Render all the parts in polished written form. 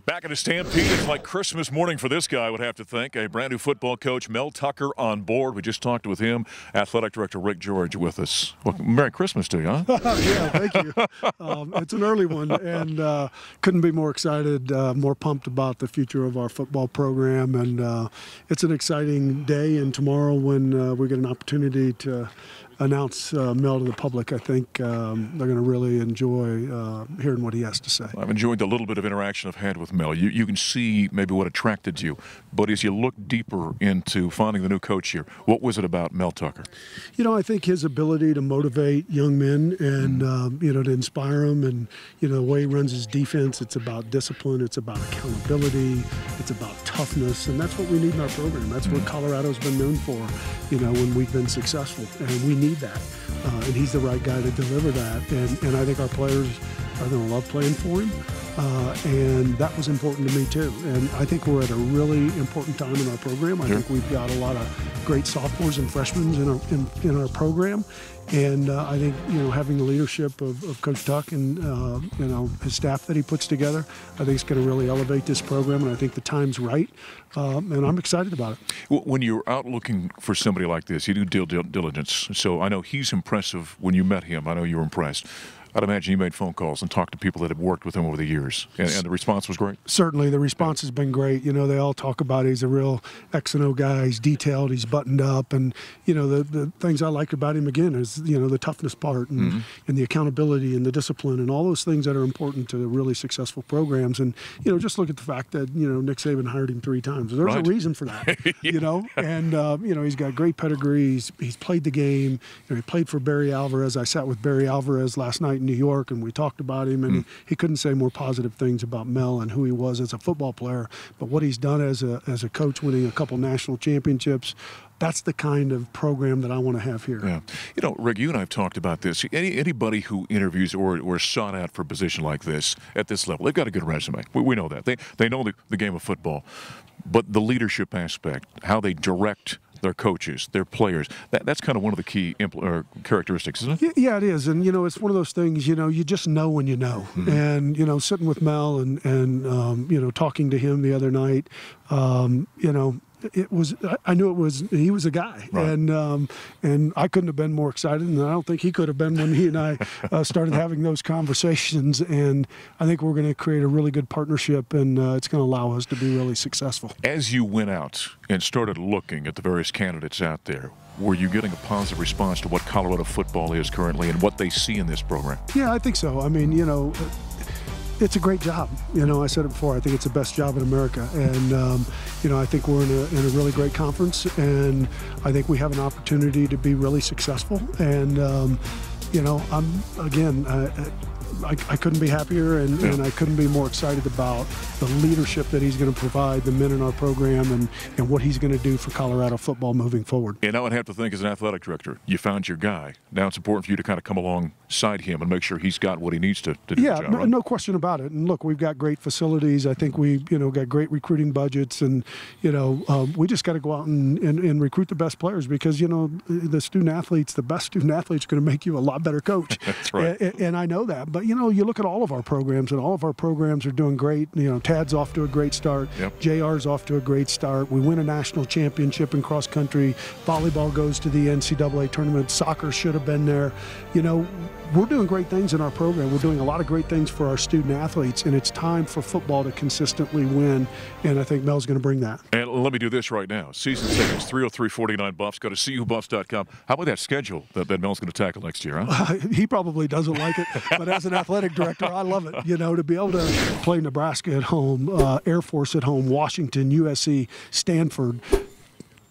Back in a Stampede, it's like Christmas morning for this guy, I would have to think. A brand new football coach, Mel Tucker, on board. We just talked with him. Athletic Director Rick George with us. Well, Merry Christmas to you, huh? Yeah, thank you. It's an early one, and couldn't be more excited, more pumped about the future of our football program. And it's an exciting day, and tomorrow when we get an opportunity to announce Mel to the public, I think they're going to really enjoy hearing what he has to say. I've enjoyed the little bit of interaction I've had with Mel. You can see maybe what attracted you, but as you look deeper into finding the new coach here, what was it about Mel Tucker? You know, I think his ability to motivate young men and, you know, to inspire them, and, you know, the way he runs his defense, it's about discipline, it's about accountability, it's about toughness, and that's what we need in our program. That's what Colorado's been known for, you know, when we've been successful, and we need that. And he's the right guy to deliver that, and I think our players are going to love playing for him, and that was important to me too. And I think we're at a really important time in our program. I think we've got a lot of great sophomores and freshmen in our program, and I think, you know, having the leadership of Coach Tuck and you know, his staff that he puts together, I think it's going to really elevate this program, and I think the time's right, and I'm excited about it. When you're out looking for somebody like this, you do due diligence. So I know he's impressive. When you met him, I know you were impressed. I'd imagine you made phone calls and talked to people that have worked with him over the years, and the response was great. Certainly, the response has been great. You know, they all talk about he's a real X and O guy. He's detailed, he's buttoned up, and, you know, the things I liked about him, again, is, you know, the toughness part and the accountability and the discipline and all those things that are important to really successful programs. And, you know, just look at the fact that, you know, Nick Saban hired him 3 times. There's a reason for that, you know, and, you know, he's got great pedigree. He's played the game. You know, he played for Barry Alvarez. I sat with Barry Alvarez last night in New York, and we talked about him, and he couldn't say more positive things about Mel and who he was as a football player, but what he's done as a coach, winning a couple national championships. That's the kind of program that I want to have here. Yeah. You know, Rick, you and I have talked about this. Anybody who interviews or sought out for a position like this at this level, they've got a good resume. We know that. They know the game of football. But the leadership aspect, how they direct their coaches, their players, that's kind of one of the key characteristics, isn't it? Yeah, it is. And, you know, it's one of those things, you know, you just know when you know. And, you know, sitting with Mel and you know, talking to him the other night, you know, I knew he was a guy, right. And I couldn't have been more excited, and I don't think he could have been when he and I started having those conversations. And I think we're going to create a really good partnership, and it's going to allow us to be really successful. As you went out and started looking at the various candidates out there, were you getting a positive response to what Colorado football is currently and what they see in this program? Yeah, I think so. I mean, you know, it's a great job. You know, I said it before, I think it's the best job in America. And, you know, I think we're in a really great conference, and I think we have an opportunity to be really successful. And, you know, I couldn't be happier, and I couldn't be more excited about the leadership that he's going to provide the men in our program, and what he's going to do for Colorado football moving forward. And I would have to think, as an athletic director, you found your guy. Now it's important for you to kind of come alongside him and make sure he's got what he needs to do the job, right? No question about it. And look, we've got great facilities. I think we, you know, got great recruiting budgets, and, you know, we just got to go out and recruit the best players, because, you know, the student athletes, the best student athletes, are going to make you a lot better coach. That's right. And I know that. But, you know, you look at all of our programs, and all of our programs are doing great. You know, Tad's off to a great start. Yep. JR's off to a great start. We win a national championship in cross country. Volleyball goes to the NCAA tournament. Soccer should have been there. You know, we're doing great things in our program. We're doing a lot of great things for our student athletes, and it's time for football to consistently win, and I think Mel's going to bring that. And let me do this right now. Season tickets, $303.49 Buffs. Go to cubuffs.com. How about that schedule that Mel's going to tackle next year, huh? He probably doesn't like it, but as an athletic director, I love it. You know, to be able to play Nebraska at home, Air Force at home, Washington, USC, Stanford,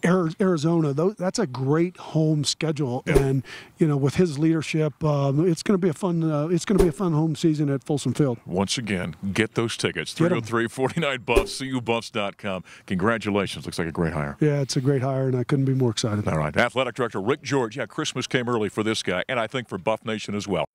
Arizona, that's a great home schedule, and, you know, with his leadership, it's going to be a fun. It's going to be a fun home season at Folsom Field. Once again, get those tickets. $303.49 Buffs. cubuffs.com. Congratulations. Looks like a great hire. Yeah, it's a great hire, and I couldn't be more excited. All right, Athletic Director Rick George. Yeah, Christmas came early for this guy, and I think for Buff Nation as well.